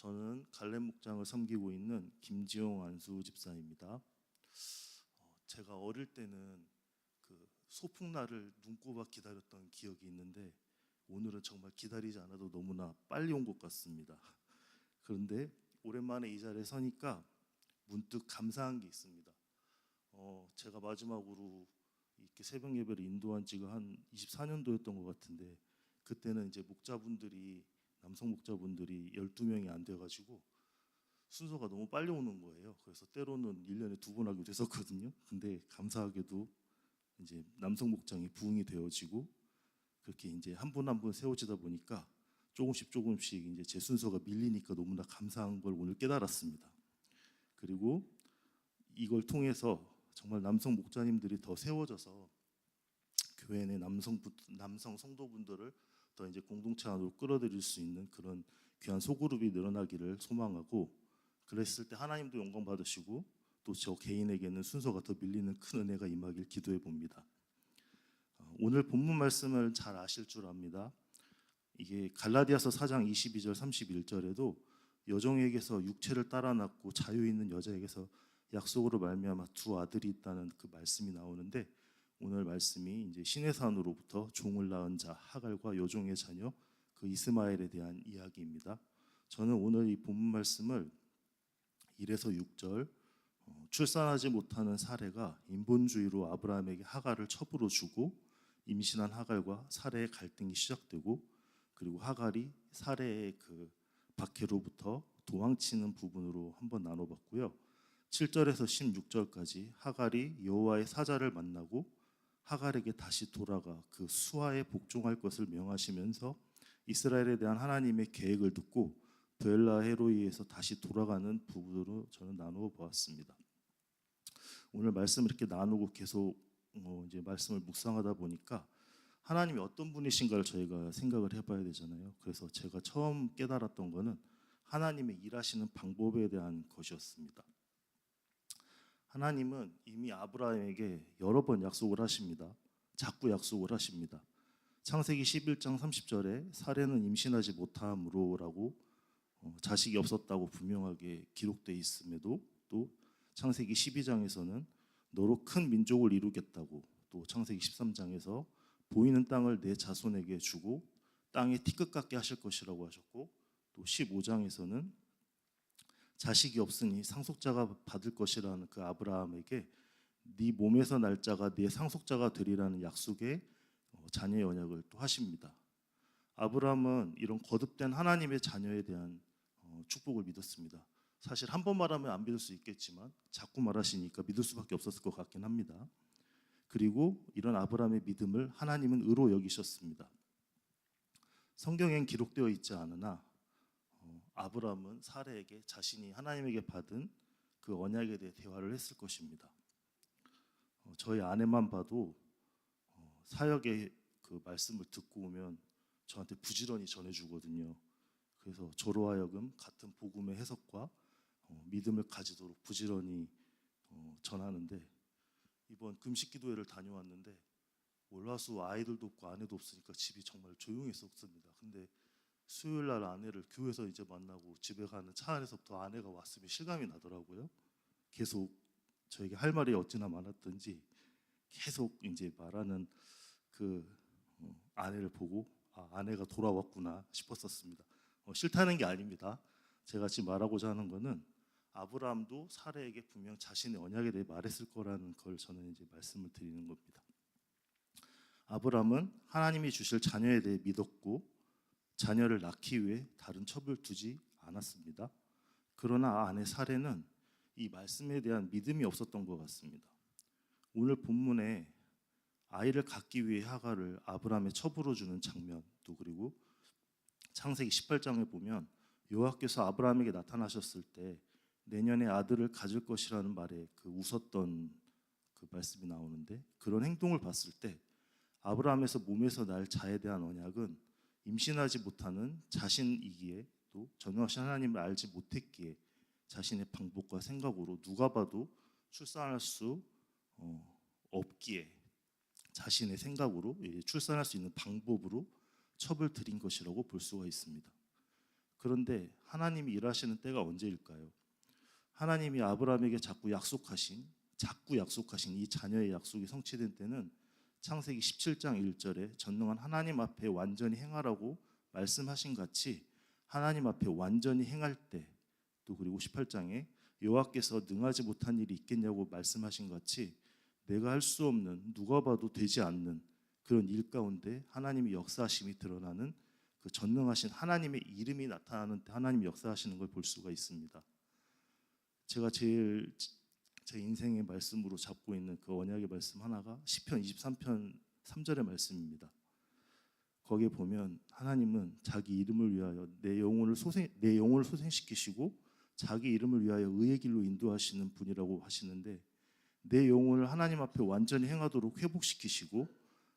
저는 갈렙 목장을 섬기고 있는 김지용 안수 집사입니다. 제가 어릴 때는 그 소풍날을 눈꼽아 기다렸던 기억이 있는데 오늘은 정말 기다리지 않아도 너무나 빨리 온 것 같습니다. 그런데 오랜만에 이 자리에 서니까 문득 감사한 게 있습니다. 제가 마지막으로 이렇게 새벽 예배를 인도한 지가 한 24년도였던 것 같은데 그때는 이제 남성 목자분들이 12명이 안 돼가지고 순서가 너무 빨리 오는 거예요. 그래서 때로는 1년에 2번 하기도 했었거든요. 근데 감사하게도 이제 남성 목장이 부흥이 되어지고 그렇게 이제 한 분 한 분 세워지다 보니까 조금씩 이제 제 순서가 밀리니까 너무나 감사한 걸 오늘 깨달았습니다. 그리고 이걸 통해서 정말 남성 목자님들이 더 세워져서 교회 내 남성 성도분들을 더 이제 공동체 안으로 끌어들일 수 있는 그런 귀한 소그룹이 늘어나기를 소망하고, 그랬을 때 하나님도 영광 받으시고 또 저 개인에게는 순서가 더 밀리는 큰 은혜가 임하길 기도해 봅니다. 오늘 본문 말씀을 잘 아실 줄 압니다. 이게 갈라디아서 4장 22절 31절에도 여종에게서 육체를 따라 낳고 자유 있는 여자에게서 약속으로 말미암아 두 아들이 있다는 그 말씀이 나오는데, 오늘 말씀이 이제 시내산으로부터 종을 낳은 자 하갈과 여종의 자녀 그 이스마엘에 대한 이야기입니다. 저는 오늘 이 본문 말씀을 1에서 6절 출산하지 못하는 사레가 인본주의로 아브라함에게 하갈을 첩으로 주고 임신한 하갈과 사레의 갈등이 시작되고, 그리고 하갈이 사레의 그 박해로부터 도망치는 부분으로 한번 나눠봤고요. 7절에서 16절까지 하갈이 여호와의 사자를 만나고 하갈에게 다시 돌아가 그 수하에 복종할 것을 명하시면서 이스라엘에 대한 하나님의 계획을 듣고 브엘라 헤로이에서 다시 돌아가는 부분으로 저는 나누어 보았습니다. 오늘 말씀을 이렇게 나누고 계속 이제 말씀을 묵상하다 보니까 하나님이 어떤 분이신가를 저희가 생각을 해봐야 되잖아요. 그래서 제가 처음 깨달았던 거는 하나님의 일하시는 방법에 대한 것이었습니다. 하나님은 이미 아브라함에게 여러 번 약속을 하십니다. 자꾸 약속을 하십니다. 창세기 11장 30절에 사레는 임신하지 못함으로라고 자식이 없었다고 분명하게 기록되어 있음에도, 또 창세기 12장에서는 너로 큰 민족을 이루겠다고, 또 창세기 13장에서 보이는 땅을 내 자손에게 주고 땅에 티끌 같게 하실 것이라고 하셨고, 또 15장에서는 자식이 없으니 상속자가 받을 것이라는 그 아브라함에게 네 몸에서 날 자가 네 상속자가 되리라는 약속의 자녀의 언약을 또 하십니다. 아브라함은 이런 거듭된 하나님의 자녀에 대한 축복을 믿었습니다. 사실 한 번 말하면 안 믿을 수 있겠지만 자꾸 말하시니까 믿을 수밖에 없었을 것 같긴 합니다. 그리고 이런 아브라함의 믿음을 하나님은 의로 여기셨습니다. 성경엔 기록되어 있지 않으나 아브라함은 사레에게 자신이 하나님에게 받은 그 언약에 대해 대화를 했을 것입니다. 저희 아내만 봐도 사역의 그 말씀을 듣고 오면 저한테 부지런히 전해주거든요. 그래서 저로 하여금 같은 복음의 해석과 믿음을 가지도록 부지런히 전하는데, 이번 금식기도회를 다녀왔는데 월화수 아이들도 없고 아내도 없으니까 집이 정말 조용했었습니다. 근데 수요일날 아내를 교회에서 이제 만나고 집에 가는 차 안에서부터 아내가 왔으면 실감이 나더라고요. 계속 저에게 할 말이 어찌나 많았던지 계속 이제 말하는 그 아내를 보고 아내가 돌아왔구나 싶었었습니다. 싫다는 게 아닙니다. 제가 지금 말하고자 하는 거는 아브라함도 사레에게 분명 자신의 언약에 대해 말했을 거라는 걸 저는 이제 말씀을 드리는 겁니다. 아브라함은 하나님이 주실 자녀에 대해 믿었고 자녀를 낳기 위해 다른 첩을 두지 않았습니다. 그러나 아내 사레는 이 말씀에 대한 믿음이 없었던 것 같습니다. 오늘 본문에 아이를 갖기 위해 하갈을 아브라함의 첩으로 주는 장면, 또 그리고 창세기 18장에 보면 여호와께서 아브라함에게 나타나셨을 때 내년에 아들을 가질 것이라는 말에 그 웃었던 그 말씀이 나오는데, 그런 행동을 봤을 때 아브라함에서 몸에서 날 자에 대한 언약은 임신하지 못하는 자신이기에, 또 전능하신 하나님을 알지 못했기에 자신의 방법과 생각으로 누가 봐도 출산할 수 없기에 자신의 생각으로 출산할 수 있는 방법으로 첩을 드린 것이라고 볼 수가 있습니다. 그런데 하나님이 일하시는 때가 언제일까요? 하나님이 아브라함에게 자꾸 약속하신 이 자녀의 약속이 성취된 때는 창세기 17장 1절에 전능한 하나님 앞에 완전히 행하라고 말씀하신 같이 하나님 앞에 완전히 행할 때, 또 그리고 18장에 여호와께서 능하지 못한 일이 있겠냐고 말씀하신 같이 내가 할 수 없는, 누가 봐도 되지 않는 그런 일 가운데 하나님의 역사하심이 드러나는, 그 전능하신 하나님의 이름이 나타나는 때 하나님이 역사하시는 걸 볼 수가 있습니다. 제가 제일 제 인생의 말씀으로 잡고 있는 그 언약의 말씀 하나가 시편 23편 3절의 말씀입니다. 거기에 보면 하나님은 자기 이름을 위하여 내 영혼을 소생시키시고 자기 이름을 위하여 의의 길로 인도하시는 분이라고 하시는데, 내 영혼을 하나님 앞에 완전히 행하도록 회복시키시고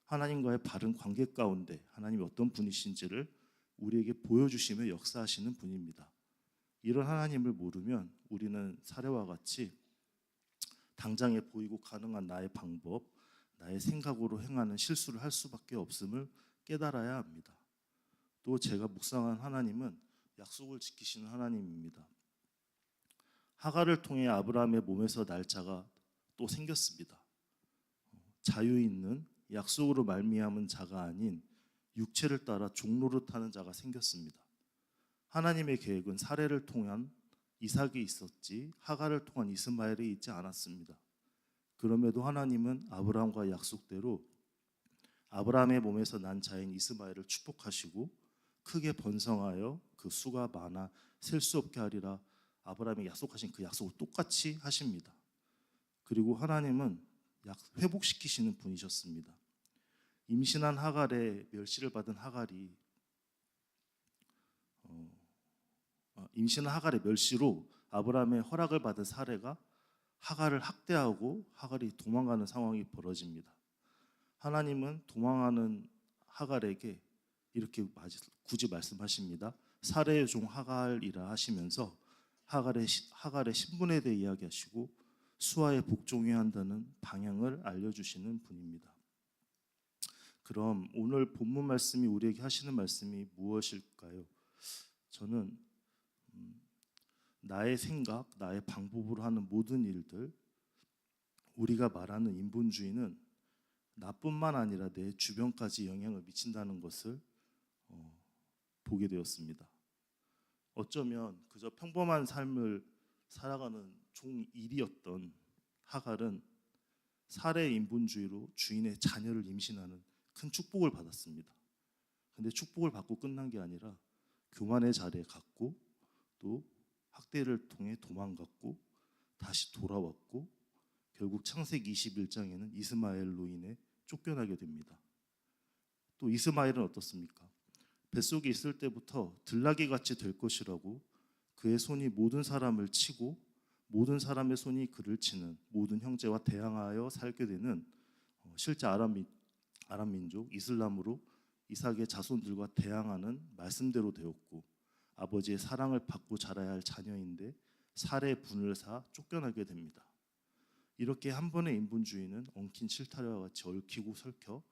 하나님과의 바른 관계 가운데 하나님이 어떤 분이신지를 우리에게 보여주시며 역사하시는 분입니다. 이런 하나님을 모르면 우리는 사례와 같이 당장에 보이고 가능한 나의 방법, 나의 생각으로 행하는 실수를 할 수밖에 없음을 깨달아야 합니다. 또 제가 묵상한 하나님은 약속을 지키시는 하나님입니다. 하갈을 통해 아브라함의 몸에서 날짜가 또 생겼습니다. 자유 있는 약속으로 말미암은 자가 아닌 육체를 따라 종로를 타는 자가 생겼습니다. 하나님의 계획은 사례를 통한 이삭이 있었지 하갈을 통한 이스마엘이 있지 않았습니다. 그럼에도 하나님은 아브라함과 약속대로 아브라함의 몸에서 난 자인 이스마엘을 축복하시고 크게 번성하여 그 수가 많아 셀 수 없게 하리라 아브라함이 약속하신 그 약속을 똑같이 하십니다. 그리고 하나님은 회복시키시는 분이셨습니다. 임신한 하갈의 멸시를 받은 하갈이 임신한 하갈의 멸시로 아브라함의 허락을 받은 사례가 하갈을 학대하고 하갈이 도망가는 상황이 벌어집니다. 하나님은 도망하는 하갈에게 이렇게 굳이 말씀하십니다. 사례의 종 하갈이라 하시면서 하갈의 신분에 대해 이야기하시고 수하에 복종해야 한다는 방향을 알려주시는 분입니다. 그럼 오늘 본문 말씀이 우리에게 하시는 말씀이 무엇일까요? 저는 나의 생각, 나의 방법으로 하는 모든 일들, 우리가 말하는 인본주의는 나뿐만 아니라 내 주변까지 영향을 미친다는 것을 보게 되었습니다. 어쩌면 그저 평범한 삶을 살아가는 종일이었던 하갈은 사례 인본주의로 주인의 자녀를 임신하는 큰 축복을 받았습니다. 근데 축복을 받고 끝난 게 아니라 교만의 자리에 갔고 또 학대를 통해 도망갔고 다시 돌아왔고 결국 창세기 21장에는 이스마엘로 인해 쫓겨나게 됩니다. 또 이스마엘은 어떻습니까? 뱃속에 있을 때부터 들나귀같이 될 것이라고 그의 손이 모든 사람을 치고 모든 사람의 손이 그를 치는 모든 형제와 대항하여 살게 되는 실제 아람 민족 이슬람으로 이삭의 자손들과 대항하는 말씀대로 되었고, 아버지의 사랑을 받고 자라야 할 자녀인데 살해 분을 사 쫓겨나게 됩니다. 이렇게 한 번의 인본주의는 엉킨 실타래와 같이 얽히고 설켜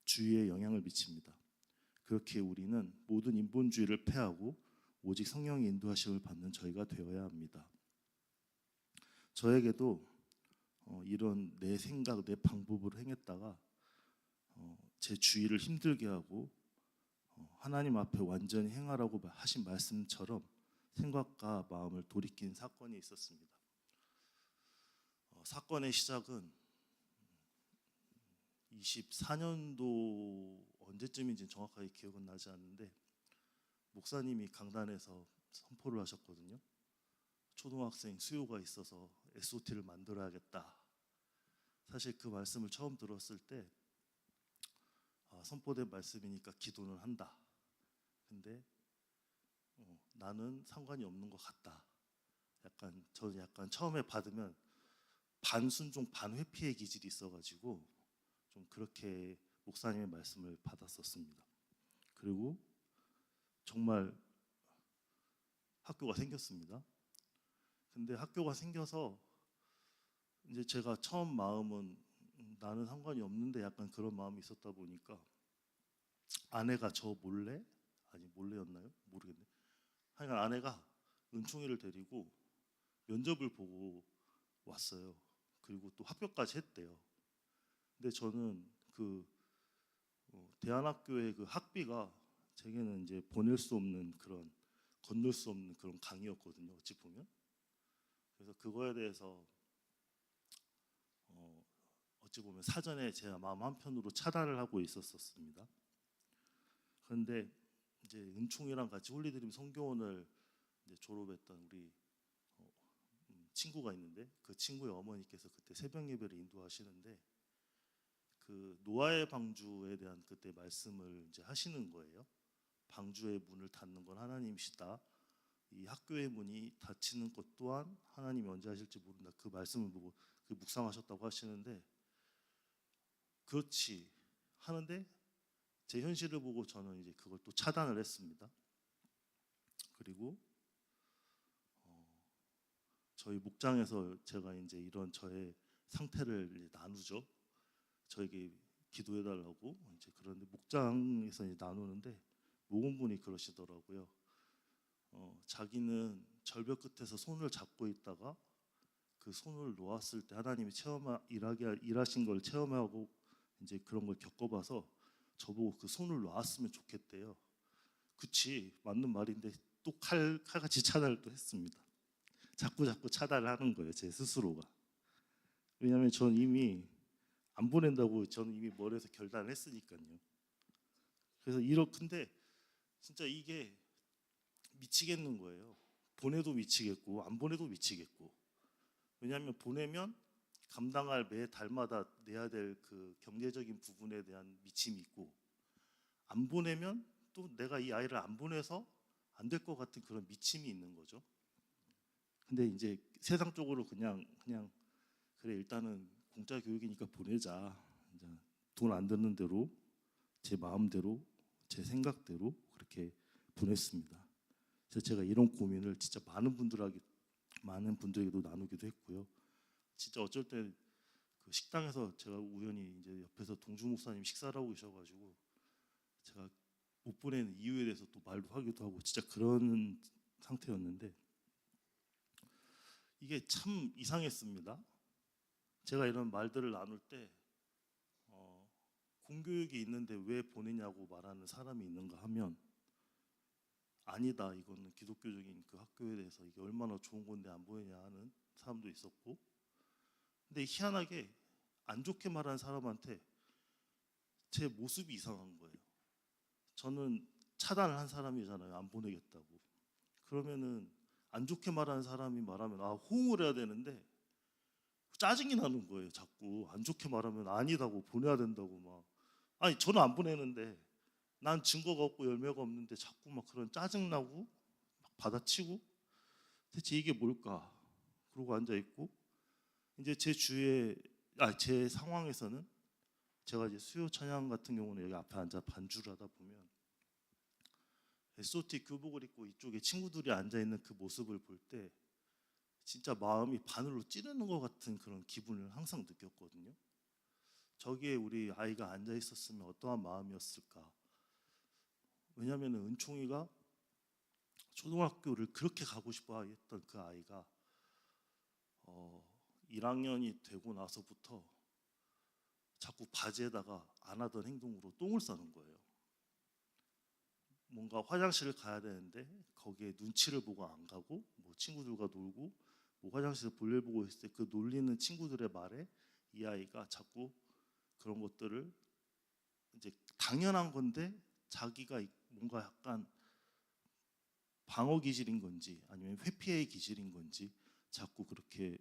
주위에 영향을 미칩니다. 그렇게 우리는 모든 인본주의를 패하고 오직 성령의 인도하심을 받는 저희가 되어야 합니다. 저에게도 이런 내 생각, 내 방법으로 행했다가 제 주위를 힘들게 하고 하나님 앞에 완전히 행하라고 하신 말씀처럼 생각과 마음을 돌이킨 사건이 있었습니다. 사건의 시작은 24년도 언제쯤인지 정확하게 기억은 나지 않는데 목사님이 강단에서 선포를 하셨거든요. 초등학생 수요가 있어서 SOT를 만들어야겠다. 사실 그 말씀을 처음 들었을 때 선포된 말씀이니까 기도는 한다. 근데 나는 상관이 없는 것 같다. 저는 약간 처음에 받으면 반순종 반회피의 기질이 있어가지고 좀 그렇게 목사님의 말씀을 받았었습니다. 그리고 정말 학교가 생겼습니다. 근데 학교가 생겨서 이제 제가 처음 마음은 나는 상관이 없는데 약간 그런 마음이 있었다 보니까 아내가 저 몰래였나요? 모르겠어요. 하여간 아내가 은총이를 데리고 면접을 보고 왔어요. 그리고 또 합격까지 했대요. 근데 저는 그 대안학교의 그 학비가 제게는 이제 보낼 수 없는 그런 건널 수 없는 그런 강이었거든요. 어찌 보면. 그래서 그거에 대해서 어찌 보면 사전에 제 마음 한편으로 차단을 하고 있었습니다. 그런데 이제 은총이랑 같이 홀리드림 성교원을 이제 졸업했던 우리 친구가 있는데 그 친구의 어머니께서 그때 새벽 예배를 인도하시는데 그 노아의 방주에 대한 그때 말씀을 이제 하시는 거예요. 방주의 문을 닫는 건 하나님이시다. 이 학교의 문이 닫히는 것 또한 하나님이 언제 하실지 모른다. 그 말씀을 보고 그 묵상하셨다고 하시는데 그렇지 하는데 제 현실을 보고 저는 이제 그걸 또 차단을 했습니다. 그리고 저희 목장에서 제가 이제 이런 저의 상태를 이제 나누죠. 저에게 기도해달라고 이제 그런데 목장에서 이제 나누는데 모공분이 그러시더라고요. 자기는 절벽 끝에서 손을 잡고 있다가 그 손을 놓았을 때 하나님이 일하신 걸 체험하고 이제 그런 걸 겪어봐서 저보고 그 손을 놓았으면 좋겠대요. 그치 맞는 말인데 또 칼같이 차단을 또 했습니다. 자꾸 차단을 하는 거예요. 제 스스로가. 왜냐하면 저는 이미 안 보낸다고 저는 이미 머리에서 결단을 했으니까요. 그래서 근데 진짜 이게 미치겠는 거예요. 보내도 미치겠고 안 보내도 미치겠고. 왜냐하면 보내면 감당할 매 달마다 내야 될 그 경제적인 부분에 대한 미침이 있고 안 보내면 또 내가 이 아이를 안 보내서 안 될 것 같은 그런 미침이 있는 거죠. 근데 이제 세상적으로 그냥 그래 일단은 공짜 교육이니까 보내자. 돈 안 드는 대로 제 마음대로 제 생각대로 그렇게 보냈습니다. 그래서 제가 이런 고민을 진짜 많은 분들에게도 나누기도 했고요. 진짜 어쩔 때 그 식당에서 제가 우연히 이제 옆에서 동주 목사님 식사를 하고 계셔가지고 제가 못 보내는 이유에 대해서 또 말도 하기도 하고 진짜 그런 상태였는데 이게 참 이상했습니다. 제가 이런 말들을 나눌 때 공교육이 있는데 왜 보내냐고 말하는 사람이 있는가 하면 아니다 이거는 기독교적인 그 학교에 대해서 이게 얼마나 좋은 건데 안 보내냐 하는 사람도 있었고 근데 희한하게 안 좋게 말하는 사람한테 제 모습이 이상한 거예요. 저는 차단을 한 사람이잖아요. 안 보내겠다고. 그러면은 안 좋게 말하는 사람이 말하면 호응을 해야 되는데 짜증이 나는 거예요. 자꾸 안 좋게 말하면 아니다고 보내야 된다고 막. 아니 저는 안 보내는데 난 증거가 없고 열매가 없는데 자꾸 막 그런 짜증 나고 막 받아치고 대체 이게 뭘까? 그러고 앉아 있고 이제 제 상황에서는 제가 이제 수요 찬양 같은 경우는 여기 앞에 앉아 반주를 하다 보면 SOT 교복을 입고 이쪽에 친구들이 앉아 있는 그 모습을 볼 때 진짜 마음이 바늘로 찌르는 것 같은 그런 기분을 항상 느꼈거든요. 저기에 우리 아이가 앉아 있었으면 어떠한 마음이었을까? 왜냐하면 은총이가 초등학교를 그렇게 가고 싶어 했던 그 아이가 1학년이 되고 나서부터 자꾸 바지에다가 안 하던 행동으로 똥을 싸는 거예요. 뭔가 화장실을 가야 되는데 거기에 눈치를 보고 안 가고 뭐 친구들과 놀고 뭐 화장실에서 볼일 보고 있을 때 그 놀리는 친구들의 말에 이 아이가 자꾸 그런 것들을 이제 당연한 건데 자기가 뭔가 약간 방어 기질인 건지 아니면 회피의 기질인 건지 자꾸 그렇게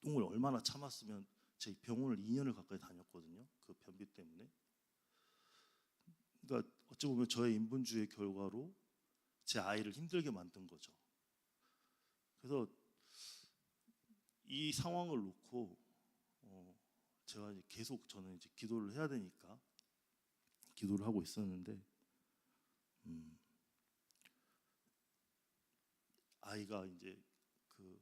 똥을 얼마나 참았으면 제 병원을 2년을 가까이 다녔거든요. 그 변비 때문에. 그러니까 어찌 보면 저의 인본주의 결과로 제 아이를 힘들게 만든 거죠. 그래서 이 상황을 놓고 제가 이제 계속 저는 이제 기도를 해야 되니까 기도를 하고 있었는데 아이가 이제 그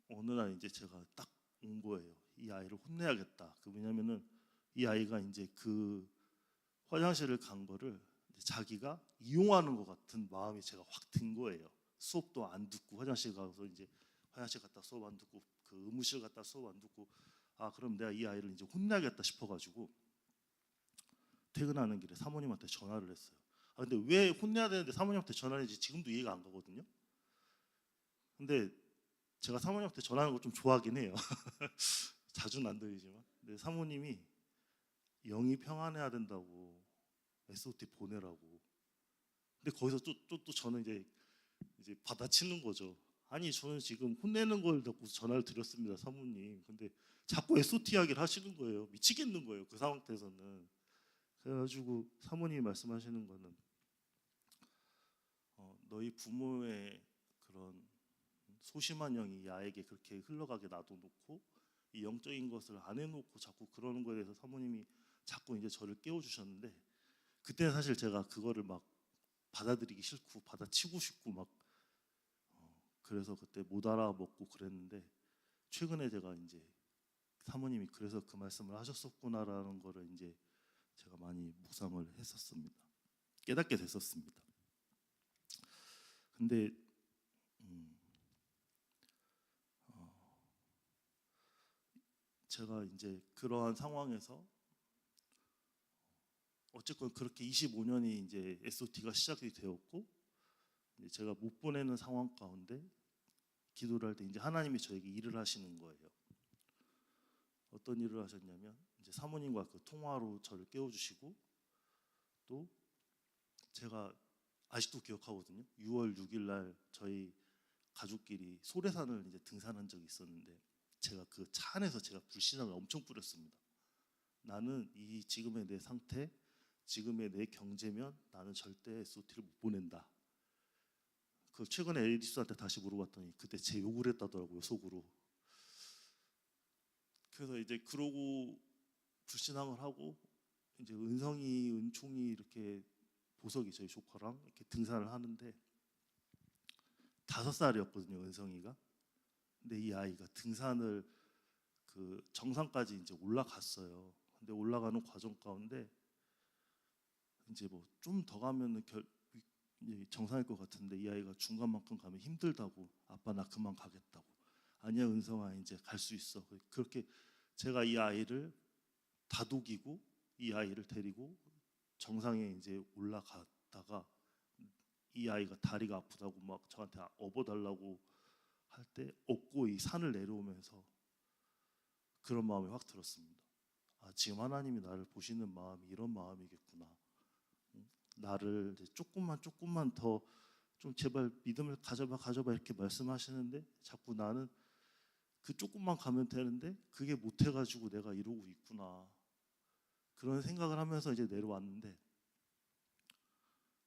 어느 날 이제 제가 딱 온 거예요. 이 아이를 혼내야겠다. 왜냐면은 이 아이가 이제 그 화장실을 간 거를 자기가 이용하는 것 같은 마음이 제가 확 든 거예요. 수업도 안 듣고 화장실 가서 이제 화장실 갔다 수업 안 듣고 그 의무실 갔다 수업 안 듣고 아 그럼 내가 이 아이를 이제 혼나야겠다 싶어가지고 퇴근하는 길에 사모님한테 전화를 했어요. 아 근데 왜 혼내야 되는데 사모님한테 전화를 했는지 지금도 이해가 안 가거든요. 근데 제가 사모님한테 전화하는 걸 좀 좋아하긴 해요. 자주는 안 드리지만. 근데 사모님이 영이 평안해야 된다고 SOT 보내라고. 근데 거기서 또 저는 이제 받아치는 거죠. 아니 저는 지금 혼내는 걸 듣고 전화를 드렸습니다, 사모님. 근데 자꾸 SOT 이야기를 하시는 거예요. 미치겠는 거예요, 그 상태에서는. 그래가지고 사모님이 말씀하시는 거는 너희 부모의 그런 소심한 영이 이 아이에게 그렇게 흘러가게 놔둬놓고 이 영적인 것을 안 해놓고 자꾸 그러는 거에 대해서 사모님이 자꾸 이제 저를 깨워주셨는데 그때는 사실 제가 그거를 막 받아들이기 싫고 받아치고 싶고 막 그래서 그때 못 알아먹고 그랬는데 최근에 제가 이제 사모님이 그래서 그 말씀을 하셨었구나라는 거를 이제 제가 많이 묵상을 했었습니다. 깨닫게 됐었습니다. 근데 제가 이제 그러한 상황에서 어쨌건 그렇게 25년이 이제 SOT가 시작이 되었고 이제 제가 못 보내는 상황 가운데 기도를 할 때 이제 하나님이 저에게 일을 하시는 거예요. 어떤 일을 하셨냐면 이제 사모님과 그 통화로 저를 깨워주시고 또 제가 아직도 기억하거든요. 6월 6일 날 저희 가족끼리 소래산을 이제 등산한 적이 있었는데 제가 그 차 안에서 제가 불신앙을 엄청 뿌렸습니다. 나는 이 지금의 내 상태, 지금의 내 경제면 나는 절대 SOT를 못 보낸다. 그 최근에 에디슨한테 다시 물어봤더니 그때 제 욕을 했다더라고요, 속으로. 그래서 이제 그러고 불신앙을 하고 이제 은성이, 은총이 이렇게 보석이 저희 조카랑 이렇게 등산을 하는데 5살이었거든요, 은성이가. 근데 이 아이가 등산을 그 정상까지 이제 올라갔어요. 근데 올라가는 과정 가운데 이제 뭐 좀 더 가면은 정상일 것 같은데 이 아이가 중간만큼 가면 힘들다고 아빠 나 그만 가겠다고 아니야 은성아 이제 갈 수 있어 그렇게 제가 이 아이를 다독이고 이 아이를 데리고 정상에 이제 올라갔다가 이 아이가 다리가 아프다고 막 저한테 업어달라고 할 때 업고 이 산을 내려오면서 그런 마음이 확 들었습니다. 아 지금 하나님이 나를 보시는 마음이 이런 마음이겠구나. 나를 이제 조금만 더 좀 제발 믿음을 가져봐 이렇게 말씀하시는데 자꾸 나는 그 조금만 가면 되는데 그게 못 해가지고 내가 이러고 있구나 그런 생각을 하면서 이제 내려왔는데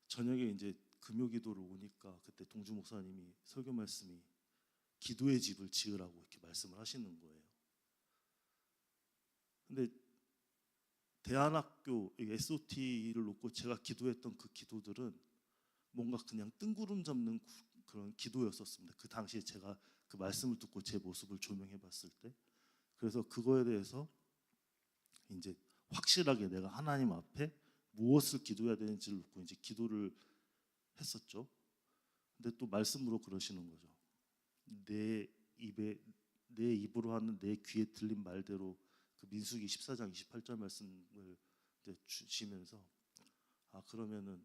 저녁에 이제 금요기도를 오니까 그때 동주 목사님이 설교 말씀이 기도의 집을 지으라고 이렇게 말씀을 하시는 거예요. 근데 대안학교 SOT를 놓고 제가 기도했던 그 기도들은 뭔가 그냥 뜬구름 잡는 그런 기도였었습니다. 그 당시에 제가 그 말씀을 듣고 제 모습을 조명해 봤을 때 그래서 그거에 대해서 이제 확실하게 내가 하나님 앞에 무엇을 기도해야 되는지를 놓고 이제 기도를 했었죠. 근데 또 말씀으로 그러시는 거죠. 내 입으로 하는 내 귀에 들린 말대로 그 민수기 14장 28절 말씀을 이제 주시면서 아 그러면은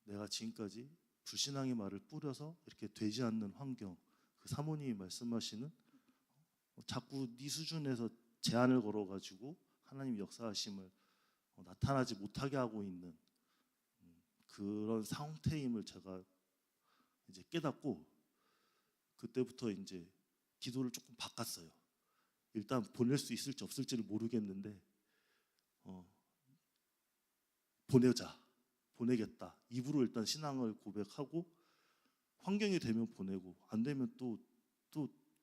내가 지금까지 불신앙의 말을 뿌려서 이렇게 되지 않는 환경 그 사모님이 말씀하시는 자꾸 네 수준에서 제한을 걸어가지고 하나님 역사하심을 나타나지 못하게 하고 있는 그런 상태임을 제가 이제 깨닫고 그때부터 이제 기도를 조금 바꿨어요. 일단 보낼 수 있을지 없을지를 모르겠는데 보내겠다. 입으로 일단 신앙을 고백하고 환경이 되면 보내고 안 되면 또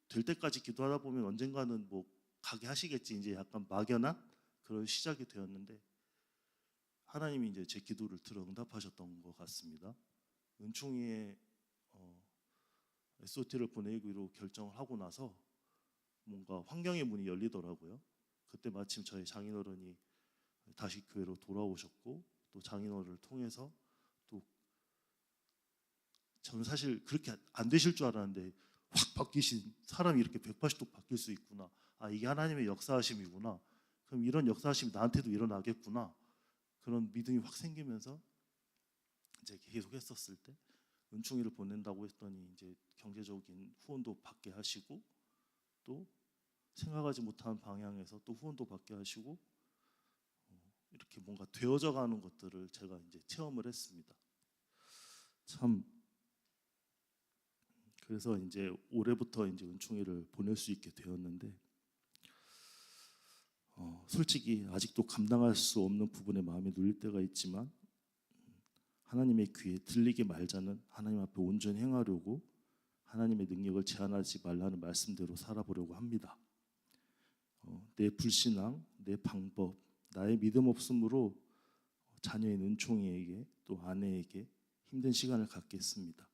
될 때까지 기도하다 보면 언젠가는 뭐 가게 하시겠지 이제 약간 막연한 그런 시작이 되었는데 하나님이 이제 제 기도를 들어 응답하셨던 것 같습니다. 은총이의 SOT를 보내기로 결정을 하고 나서 뭔가 환경의 문이 열리더라고요. 그때 마침 저희 장인어른이 다시 교회로 돌아오셨고 또 장인어른을 통해서 저는 사실 그렇게 안 되실 줄 알았는데 확 바뀌신 사람이 이렇게 180도 바뀔 수 있구나. 아, 이게 하나님의 역사하심이구나. 그럼 이런 역사하심이 나한테도 일어나겠구나. 그런 믿음이 확 생기면서 이제 계속 했었을 때 은총이를 보낸다고 했더니 이제 경제적인 후원도 받게 하시고 또 생각하지 못한 방향에서 또 후원도 받게 하시고 이렇게 뭔가 되어져 가는 것들을 제가 이제 체험을 했습니다. 참 그래서 이제 올해부터 이제 은총이를 보낼 수 있게 되었는데 솔직히 아직도 감당할 수 없는 부분에 마음이 눌릴 때가 있지만 하나님의 귀에 들리게 말자는 하나님 앞에 온전히 행하려고 하나님의 능력을 제한하지 말라는 말씀대로 살아보려고 합니다. 내 불신앙, 내 방법, 나의 믿음 없음으로 자녀인 은총이에게 또 아내에게 힘든 시간을 갖겠습니다.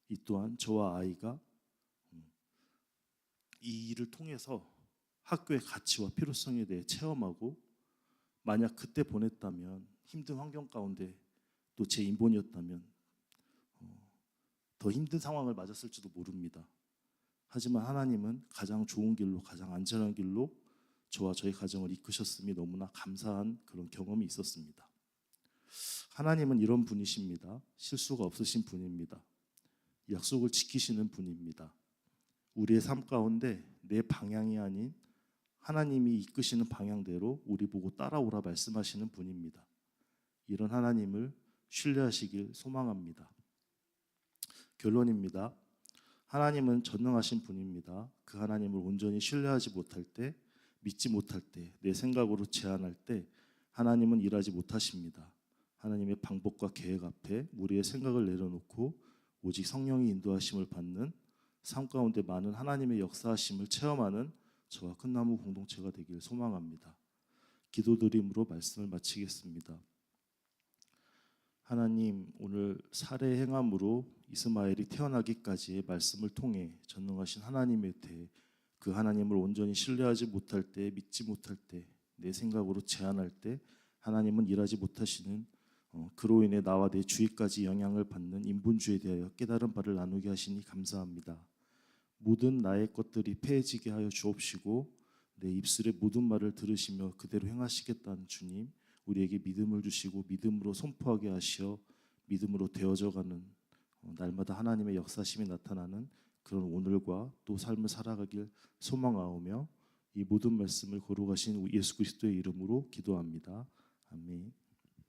이 또한 저와 아이가 이 일을 통해서 학교의 가치와 필요성에 대해 체험하고 만약 그때 보냈다면 힘든 환경 가운데 또 제 인본이었다면 더 힘든 상황을 맞았을지도 모릅니다. 하지만 하나님은 가장 좋은 길로 가장 안전한 길로 저와 저희 가정을 이끄셨음이 너무나 감사한 그런 경험이 있었습니다. 하나님은 이런 분이십니다. 실수가 없으신 분입니다. 약속을 지키시는 분입니다. 우리의 삶 가운데 내 방향이 아닌 하나님이 이끄시는 방향대로 우리 보고 따라오라 말씀하시는 분입니다. 이런 하나님을 신뢰하시길 소망합니다. 결론입니다. 하나님은 전능하신 분입니다. 그 하나님을 온전히 신뢰하지 못할 때, 믿지 못할 때, 내 생각으로 제한할 때 하나님은 일하지 못하십니다. 하나님의 방법과 계획 앞에 우리의 생각을 내려놓고 오직 성령이 인도하심을 받는 삶 가운데 많은 하나님의 역사하심을 체험하는 저와 큰나무 공동체가 되길 소망합니다. 기도드림으로 말씀을 마치겠습니다. 하나님, 오늘 살해 행함으로 이스마엘이 태어나기까지의 말씀을 통해 전능하신 하나님의 태, 그 하나님을 온전히 신뢰하지 못할 때, 믿지 못할 때, 내 생각으로 제한할 때 하나님은 일하지 못하시는 그로 인해 나와 내 주위까지 영향을 받는 인본주의에 대하여 깨달은 바를 나누게 하시니 감사합니다. 모든 나의 것들이 패해지게 하여 주옵시고 내 입술의 모든 말을 들으시며 그대로 행하시겠다는 주님, 우리에게 믿음을 주시고 믿음으로 선포하게 하시어 믿음으로 되어져가는 날마다 하나님의 역사심이 나타나는 그런 오늘과 또 삶을 살아가길 소망하오며 이 모든 말씀을 거룩하신 예수 그리스도의 이름으로 기도합니다. 아멘.